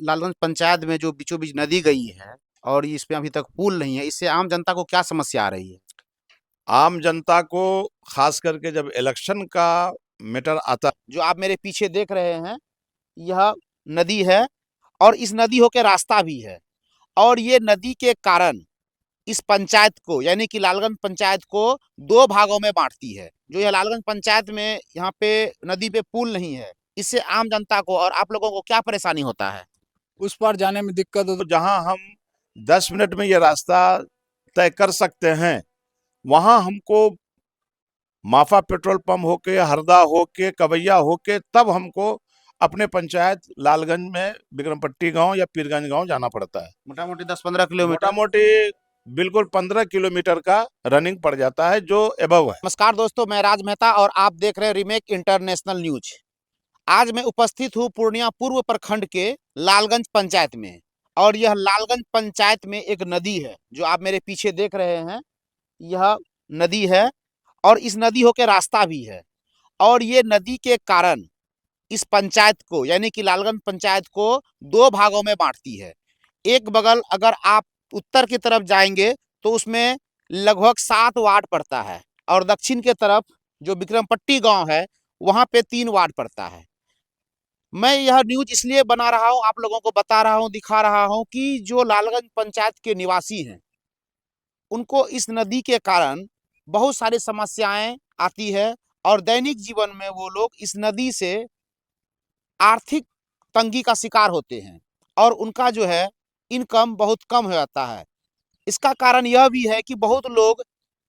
लालगंज पंचायत में जो बीचों बीच नदी गई है और इस पे अभी तक पुल नहीं है, इससे आम जनता को क्या समस्या आ रही है? आम जनता को खास करके जब इलेक्शन का मैटर आता। जो आप मेरे पीछे देख रहे हैं, यह नदी है और इस नदी होके रास्ता भी है। और ये नदी के कारण इस पंचायत को यानी कि लालगंज पंचायत को दो भागों में बांटती है। जो यह लालगंज पंचायत में यहाँ पे नदी पे पुल नहीं है, इससे आम जनता को और आप लोगों को क्या परेशानी होता है? उस पार जाने में दिक्कत हो। तो जहां हम 10 मिनट में ये रास्ता तय कर सकते हैं, वहां हमको माफा पेट्रोल पंप होके, हरदा होके, कवैया होके, तब हमको अपने पंचायत लालगंज में बिक्रमपट्टी गांव या पीरगंज गांव जाना पड़ता है। मोटा मोटी 10-15 किलोमीटर। मोटा मोटी बिल्कुल 15 किलोमीटर का रनिंग पड़ जाता है, जो एबव है। नमस्कार दोस्तों, मैं राज मेहता और आप देख रहे हैं रीमेक इंटरनेशनल न्यूज। आज मैं उपस्थित हूँ पूर्णिया पूर्व प्रखंड के लालगंज पंचायत में। और यह लालगंज पंचायत में एक नदी है, जो आप मेरे पीछे देख रहे हैं, यह नदी है और इस नदी होके रास्ता भी है। और ये नदी के कारण इस पंचायत को यानी कि लालगंज पंचायत को दो भागों में बांटती है। एक बगल अगर आप उत्तर की तरफ जाएंगे तो उसमें लगभग 7 वार्ड पड़ता है और दक्षिण के तरफ जो बिक्रमपट्टी गांव है वहां पे 3 वार्ड पड़ता है। मैं यह न्यूज इसलिए बना रहा हूं, आप लोगों को बता रहा हूं, दिखा रहा हूं कि जो लालगंज पंचायत के निवासी हैं उनको इस नदी के कारण बहुत सारी समस्याएं आती है और दैनिक जीवन में वो लोग इस नदी से आर्थिक तंगी का शिकार होते हैं और उनका जो है इनकम बहुत कम हो जाता है। इसका कारण यह भी है कि बहुत लोग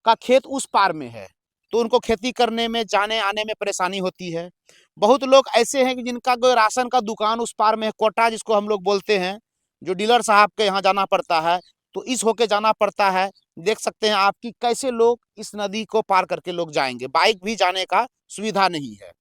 का खेत उस पार में है, तो उनको खेती करने में, जाने आने में परेशानी होती है। बहुत लोग ऐसे हैं कि जिनका कोई राशन का दुकान उस पार में है, कोटा जिसको हम लोग बोलते हैं, जो डीलर साहब के यहाँ जाना पड़ता है, तो इस होके जाना पड़ता है। देख सकते हैं आप कि कैसे लोग इस नदी को पार करके लोग जाएंगे, बाइक भी जाने का सुविधा नहीं है।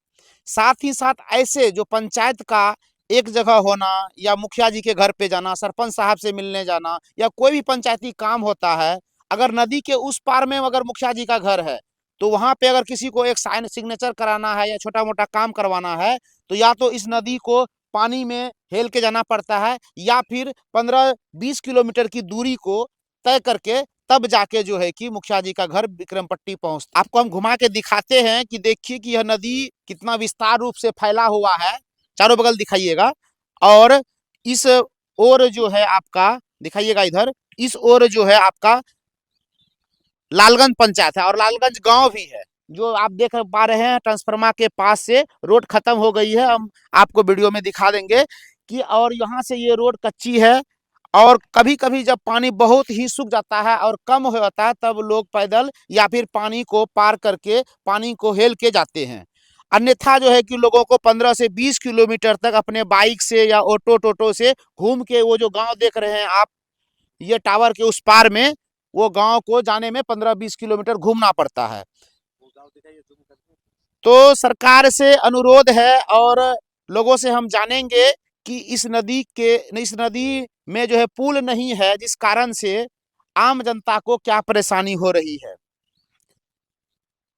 साथ ही साथ ऐसे जो पंचायत का एक जगह होना या मुखिया जी के घर पे जाना, सरपंच साहब से मिलने जाना या कोई भी पंचायती काम होता है, अगर नदी के उस पार में अगर मुखिया जी का घर है तो वहां पे अगर किसी को एक साइन सिग्नेचर कराना है या छोटा मोटा काम करवाना है तो या तो इस नदी को पानी में हेल के जाना पड़ता है या फिर 15-20 किलोमीटर की दूरी को तय करके तब जाके जो है कि मुखिया जी का घर बिक्रमपट्टी पहुंचता। आपको हम घुमा के दिखाते हैं कि देखिए कि यह नदी कितना विस्तार रूप से फैला हुआ है। चारों बगल दिखाइएगा और इस ओर जो है आपका, दिखाइएगा इधर, इस ओर जो है आपका लालगंज पंचायत है और लालगंज गांव भी है। जो आप देख पा रहे हैं ट्रांसफार्मा के पास से रोड खत्म हो गई है, हम आपको वीडियो में दिखा देंगे कि, और यहाँ से ये रोड कच्ची है और कभी कभी जब पानी बहुत ही सूख जाता है और कम हो जाता है तब लोग पैदल या फिर पानी को पार करके पानी को हेल के जाते हैं। अन्यथा जो है कि लोगों को 15 से 20 किलोमीटर तक अपने बाइक से या ऑटो टोटो से घूम के वो जो गांव देख रहे हैं आप, ये टावर के उस पार में, वो गांव को जाने में 15-20 किलोमीटर घूमना पड़ता है। तो सरकार से अनुरोध है और लोगों से हम जानेंगे कि इस नदी में जो है पुल नहीं है, जिस कारण से आम जनता को क्या परेशानी हो रही है।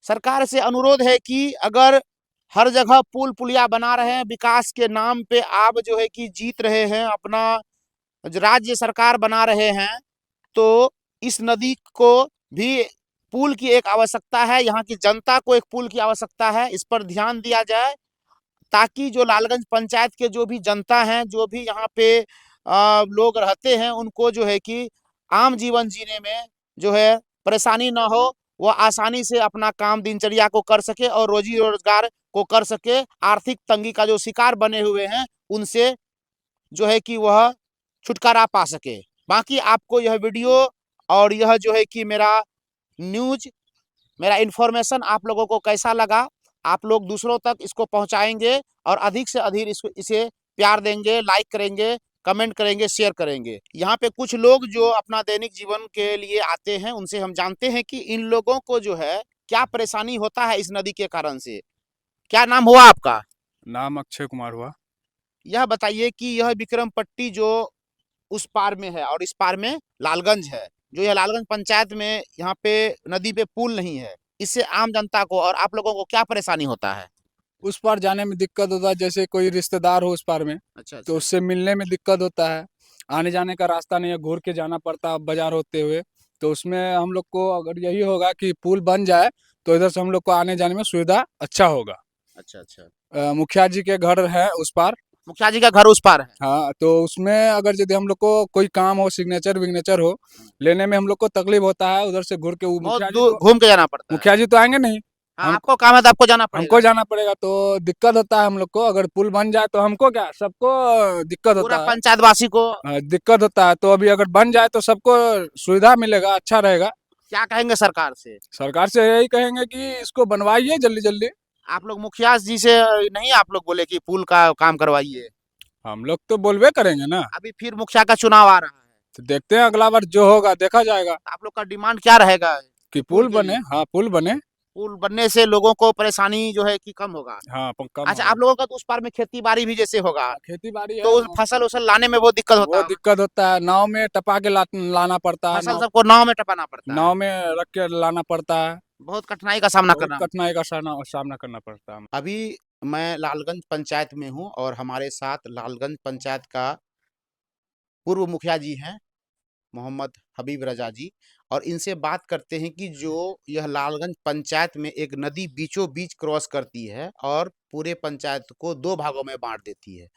सरकार से अनुरोध है कि अगर हर जगह पुल पुलिया बना रहे हैं, विकास के नाम पे आप जो है कि जीत रहे हैं, अपना राज्य सरकार बना रहे हैं, तो इस नदी को भी पुल की एक आवश्यकता है। यहाँ की जनता को एक पुल की आवश्यकता है, इस पर ध्यान दिया जाए ताकि जो लालगंज पंचायत के जो भी जनता हैं, जो भी यहाँ पे लोग रहते हैं, उनको जो है कि आम जीवन जीने में जो है परेशानी ना हो, वो आसानी से अपना काम दिनचर्या को कर सके और रोजी रोजगार को कर सके। आर्थिक तंगी का जो शिकार बने हुए हैं उनसे जो है कि वह छुटकारा पा सके। बाकी आपको यह वीडियो और यह जो है कि मेरा न्यूज, मेरा इन्फॉर्मेशन आप लोगों को कैसा लगा, आप लोग दूसरों तक इसको पहुंचाएंगे और अधिक से अधिक इसे प्यार देंगे, लाइक करेंगे, कमेंट करेंगे, शेयर करेंगे। यहाँ पे कुछ लोग जो अपना दैनिक जीवन के लिए आते हैं, उनसे हम जानते हैं कि इन लोगों को जो है क्या परेशानी होता है इस नदी के कारण से। क्या नाम हुआ आपका? नाम अक्षय कुमार हुआ। यह बताइए कि यह बिक्रमपट्टी जो उस पार में है और इस पार में लालगंज है, जो यह लालगंज पंचायत में यहाँ पे नदी पे पुल नहीं है, इससे आम जनता को और आप लोगों को क्या परेशानी होता है? उस पार जाने में दिक्कत होता है, जैसे कोई रिश्तेदार हो उस पार में अच्छा तो अच्छा उससे मिलने में दिक्कत होता है। आने जाने का रास्ता नहीं है, घूर के जाना पड़ता है बाजार होते हुए। तो उसमें हम लोग को अगर यही होगा कि पुल बन जाए तो इधर से हम लोग को आने जाने में सुविधा अच्छा होगा। अच्छा अच्छा। मुखिया जी के घर है उस पार। मुखिया जी का घर उस पार है। हाँ, तो उसमें अगर यदि हम लोग को कोई काम हो, सिग्नेचर विग्नेचर हो, लेने में हम लोग को तकलीफ होता है। उधर से घूर के वो बहुत दूर घूम के जाना पड़ता है। मुखिया जी तो आएंगे नहीं, हाँ, हम आपको काम है तो आपको जाना पड़ेगा। हमको जाना पड़ेगा। तो दिक्कत होता है हम लोग को। अगर पुल बन जाए तो हमको क्या, सबको दिक्कत पूरा होता है। पंचायतवासी को दिक्कत होता है। तो अभी अगर बन जाए तो सबको सुविधा मिलेगा, अच्छा रहेगा। क्या कहेंगे सरकार से? सरकार से यही कहेंगे कि इसको बनवाइए जल्दी जल्दी। आप लोग मुखिया जी से नहीं आप लोग बोले कि पुल का काम करवाइए? हम लोग तो बोलबे करेंगे ना। अभी फिर मुखिया का चुनाव आ रहा है, तो देखते हैं, अगला बार जो होगा देखा जाएगा। आप लोग का डिमांड क्या रहेगा कि पुल पुल के बने, लिए? हाँ पुल बने। पुल बनने से लोगों को परेशानी जो है कि कम होगा। हाँ कम अच्छा, होगा। आप लोगों का तो उस पार में खेती बाड़ी भी जैसे होगा, खेती बाड़ी तो है, उस फसल उसल लाने में बहुत दिक्कत होता वो है। दिक्कत होता है। नाव में टपा के लाना पड़ता है। फसल नाव सबको नाव में टपाना पड़ता है, नाव में रख के लाना पड़ता है। बहुत कठिनाई का सामना बहुत करना। कठिनाई का सामना करना पड़ता है। अभी मैं लालगंज पंचायत में हूँ और हमारे साथ लालगंज पंचायत का पूर्व मुखिया जी हैं, मोहम्मद हबीब रजा जी, और इनसे बात करते हैं कि जो यह लालगंज पंचायत में एक नदी बीचों बीच क्रॉस करती है और पूरे पंचायत को दो भागों में बांट देती है।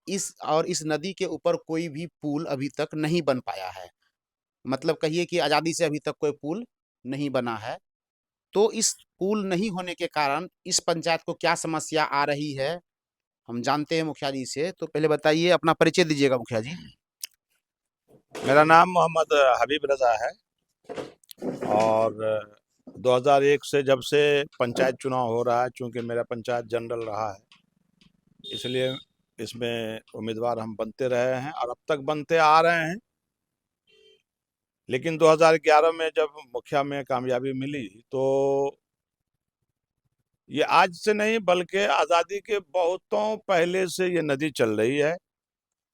इस नदी के ऊपर कोई भी पुल अभी तक नहीं बन पाया है। मतलब कहिए कि आज़ादी से अभी तक कोई पुल नहीं बना है। तो इस पुल नहीं होने के कारण इस पंचायत को क्या समस्या आ रही है, हम जानते हैं मुखिया जी से। तो पहले बताइए, अपना परिचय दीजिएगा मुखिया जी। मेरा नाम मोहम्मद हबीब रजा है और 2001 से जब से पंचायत चुनाव हो रहा है, चूंकि मेरा पंचायत जनरल रहा है, इसलिए इसमें उम्मीदवार हम बनते रहे हैं और अब तक बनते आ रहे हैं। लेकिन 2011 में जब मुखिया में कामयाबी मिली तो ये आज से नहीं बल्कि आज़ादी के बहुतों पहले से ये नदी चल रही है।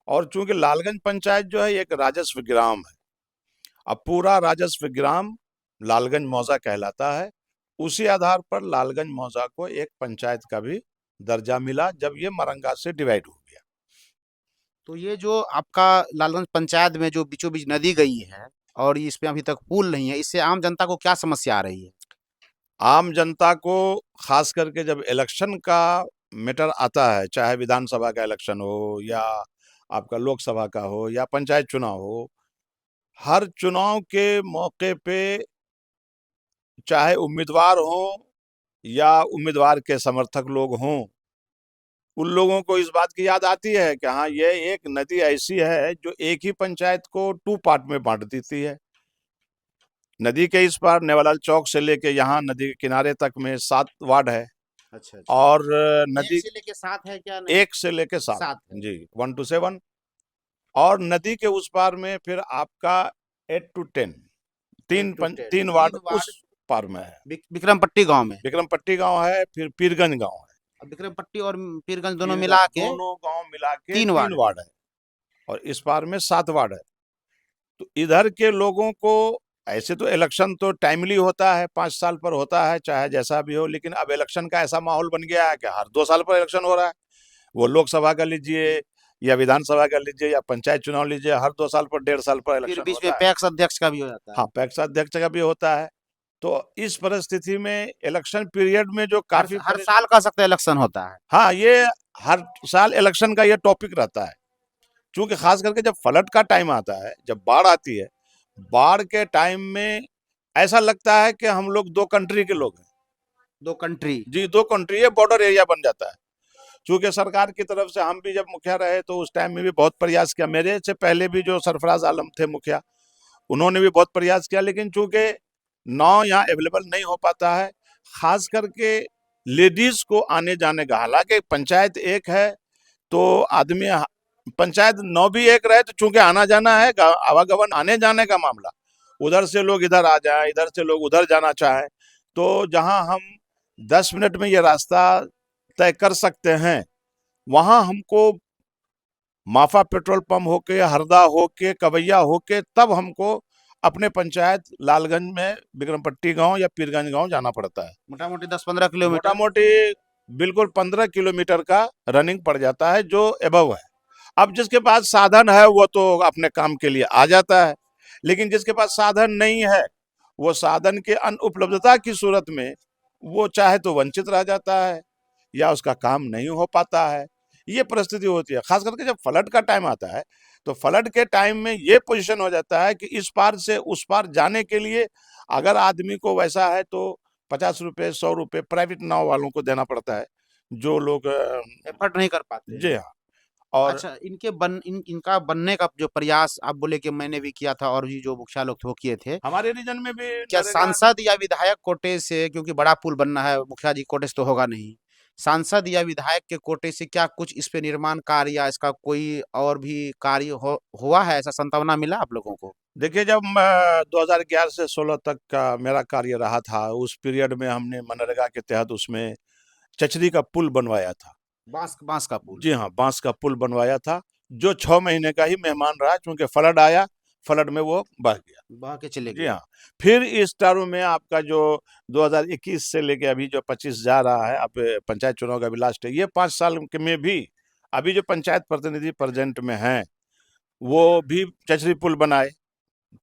और चूंकि लालगंज पंचायत जो है एक राजस्व ग्राम है, अब पूरा राजस्व ग्राम लालगंज मौजा कहलाता है। उसी आधार पर लालगंज मौजा को एक पंचायत का भी दर्जा मिला जब ये मरंगा से डिवाइड हो गया। तो ये जो आपका लालगंज पंचायत में जो बीचों बीच नदी गई है और इसमें अभी तक पुल नहीं है, इससे आम जनता को क्या समस्या आ रही है? आम जनता को खास करके जब इलेक्शन का मैटर आता है, चाहे विधानसभा का इलेक्शन हो या आपका लोकसभा का हो या पंचायत चुनाव हो, हर चुनाव के मौके पे चाहे उम्मीदवार हो या उम्मीदवार के समर्थक लोग हों, उन लोगों को इस बात की याद आती है कि हाँ, ये एक नदी ऐसी है जो एक ही पंचायत को 2 पार्ट में बांट देती है। नदी के इस पार नेवालाल चौक से लेके यहाँ नदी के किनारे तक में 7 वार्ड है अच्छा अच्छा। और एक नदी से लेके 7 है क्या? नहीं, 1 से लेके 7, 7 है। जी 1 to 7। और नदी के उस पार में फिर आपका 8 to 10 8 to 10 तीन वार्ड 3 वार्ड उस पार में है। विक्रमपट्टी गांव में। विक्रमपट्टी गांव है, फिर पीरगंज गांव है। अब विक्रमपट्टी और पीरगंज दोनों मिला के दोनों गांव मिला के 3 3 वार्ड है। वार्ड है और इस पार में 7 वार्ड है। तो इधर के लोगों को ऐसे तो इलेक्शन तो टाइमली होता है, 5 साल पर होता है, चाहे जैसा भी हो, लेकिन अब इलेक्शन का ऐसा माहौल बन गया है कि हर 2 साल पर इलेक्शन हो रहा है। वो लोकसभा का लीजिए या विधानसभा का लीजिए या पंचायत चुनाव लीजिए, हर 2 साल पर 1.5 साल पर फिर इलेक्शन बीच में होता है। पैक्स अध्यक्ष का भी हो जाता है। हाँ, पैक्स अध्यक्ष का भी होता है। तो इस परिस्थिति में इलेक्शन पीरियड में जो काफी हर साल कह सकते हैं इलेक्शन होता है। हाँ, ये हर साल इलेक्शन का ये टॉपिक रहता है। क्योंकि खास करके जब फ्लड का टाइम आता है, जब बाढ़ आती है, बाढ़ के टाइम में ऐसा लगता है कि हम लोग 2 कंट्री के लोग हैं। 2 कंट्री। जी, 2 कंट्री है, बॉर्डर एरिया बन जाता है। चूंकि सरकार की तरफ से हम भी जब मुखिया रहे तो उस टाइम में भी बहुत प्रयास किया। मेरे से पहले भी जो सरफराज आलम थे मुखिया, उन्होंने भी बहुत प्रयास किया, लेकिन चूंकि नाव यहाँ अवेलेबल नहीं हो पाता है, खास करके लेडीज को आने जाने का। हालांकि पंचायत एक है तो आदमी पंचायत 9 भी एक रहे तो चूंकि आना जाना है, आवागमन आने जाने का मामला, उधर से लोग इधर आ जाए, इधर से लोग उधर जाना चाहे, तो जहां हम 10 मिनट में ये रास्ता तय कर सकते हैं, वहां हमको माफा पेट्रोल पंप होके, हरदा होके, कवैया होके, तब हमको अपने पंचायत लालगंज में विक्रमपट्टी गांव या पीरगंज गांव जाना पड़ता है। मोटा मोटी 10-15 मोटा किलोमीटर। मोटी बिल्कुल 15 किलोमीटर का रनिंग पड़ जाता है जो एबव है। अब जिसके पास साधन है वो तो अपने काम के लिए आ जाता है, लेकिन जिसके पास साधन नहीं है वो साधन के अनुपलब्धता की सूरत में वो चाहे तो वंचित रह जाता है या उसका काम नहीं हो पाता है। ये परिस्थिति होती है, खास करके जब फ्लड का टाइम आता है तो फ्लड के टाइम में ये पोजीशन हो जाता है कि इस पार से उस पार जाने के लिए अगर आदमी को वैसा है तो 50 रुपए 100 रुपए प्राइवेट नाव वालों को देना पड़ता है, जो लोग एफर्ट नहीं कर पाते जी हैं। हाँ। और अच्छा, इनका बनने का जो प्रयास आप बोले कि मैंने भी किया था और भी जो मुखिया लोग थे वो किए थे, हमारे रीजन में भी क्या नरेगा सांसद या विधायक कोटे से, क्योंकि बड़ा पुल बनना है, मुखिया जी कोटे से तो होगा नहीं, सांसद या विधायक के कोटे से क्या कुछ इस पे निर्माण कार्य या इसका कोई और भी कार्य हुआ है, ऐसा संभावना मिला आप लोगों को? देखिए, जब 2011 से 16 तक का मेरा कार्य रहा था, उस पीरियड में हमने मनरेगा के तहत उसमें चचरी का पुल बनवाया था। बांस बांस का पुल? जी हाँ, बांस का पुल बनवाया था, जो 6 महीने का ही मेहमान रहा, क्योंकि फ्लड आया, फ्लड में वो बह गया। बह के चले जी गए। हाँ। फिर इस टर्म में आपका जो 2021 से लेके अभी जो 25 जा रहा है, अब पंचायत चुनाव का भी लास्ट है, ये 5 साल के में भी अभी जो पंचायत प्रतिनिधि प्रेजेंट में हैं वो भी चचरी पुल बनाए,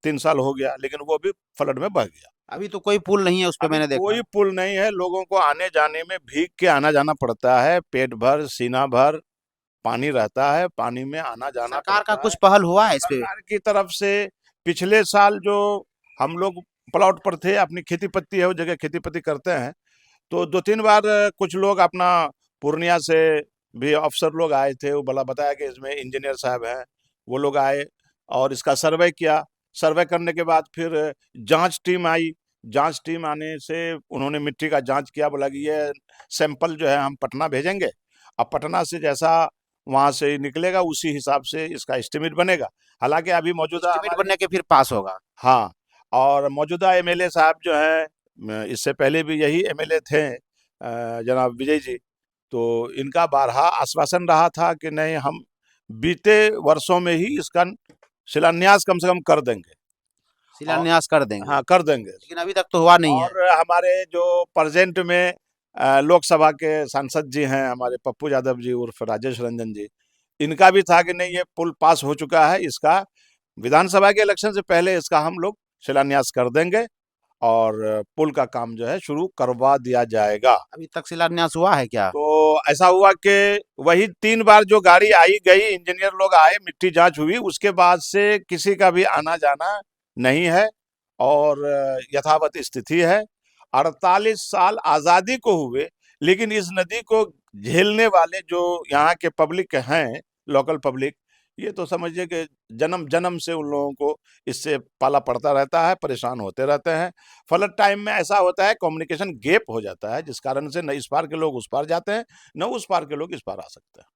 3 साल हो गया, लेकिन वो भी फ्लड में बह गया। अभी तो कोई पुल नहीं है उस पे, अभी मैंने कोई देखा। पुल नहीं है, लोगों को आने जाने में भीग के आना जाना पड़ता है, पेट भर सीना भर पानी रहता है, पानी में आना जाना सरकार का पड़ता कुछ है। पहल हुआ है इस पे? सरकार की तरफ से पिछले साल जो हम लोग प्लॉट पर थे, अपनी खेती पत्ती है वो जगह खेती पत्ती करते हैं, तो 2-3 बार कुछ लोग अपना पूर्णिया से भी अफसर लोग आए थे, वो बोला बताया कि इसमें इंजीनियर साहब हैं, वो लोग आए और इसका सर्वे किया। सर्वे करने के बाद फिर जांच टीम आई, जांच टीम आने से उन्होंने मिट्टी का जांच किया, बोला कि ये सैंपल जो है हम पटना भेजेंगे, अब पटना से जैसा वहां से निकलेगा उसी हिसाब से इसका एस्टिमेट बनेगा। हालांकि अभी मौजूदा एस्टिमेट हमारे बनने के फिर पास होगा? हाँ, और मौजूदा एमएलए साहब जो हैं, इससे पहले भी यही एमएलए थे, जनाब विजय जी, तो इनका बारहा आश्वासन रहा था कि नहीं, हम बीते वर्षों में ही इसका शिलान्यास कम से कम कर देंगे। और शिलान्यास कर देंगे, हाँ, कर देंगे। लेकिन अभी तक तो हुआ नहीं है। और हमारे जो प्रेजेंट में लोकसभा के सांसद जी हैं, हमारे पप्पू यादव जी उर्फ राजेश रंजन जी, इनका भी था कि नहीं, ये पुल पास हो चुका है, इसका विधानसभा के इलेक्शन से पहले इसका हम लोग शिलान्यास कर देंगे और पुल का काम जो है शुरू करवा दिया जाएगा। अभी तक शिलान्यास हुआ है क्या? तो ऐसा हुआ कि वही 3 बार जो गाड़ी आई गई, इंजीनियर लोग आए, मिट्टी जांच हुई, उसके बाद से किसी का भी आना जाना नहीं है और यथावत स्थिति है। 48 साल आजादी को हुए, लेकिन इस नदी को झेलने वाले जो यहाँ के पब्लिक हैं, लोकल पब्लिक, ये तो समझिए कि जन्म जन्म से उन लोगों को इससे पाला पड़ता रहता है, परेशान होते रहते हैं। फ्लड टाइम में ऐसा होता है, कम्युनिकेशन गैप हो जाता है, जिस कारण से न इस पार के लोग उस पार जाते हैं, न उस पार के लोग इस पार आ सकते हैं।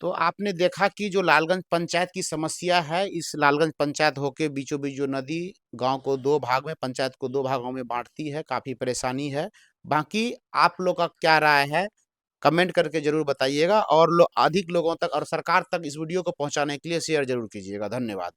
तो आपने देखा कि जो लालगंज पंचायत की समस्या है, इस लालगंज पंचायत होके बीचों बीच जो नदी गांव को 2 भाग में, पंचायत को 2 भागों में बांटती है, काफी परेशानी है। बाकी आप लोग का क्या राय है, कमेंट करके जरूर बताइएगा और अधिक लोगों तक और सरकार तक इस वीडियो को पहुंचाने के लिए शेयर जरूर कीजिएगा। धन्यवाद।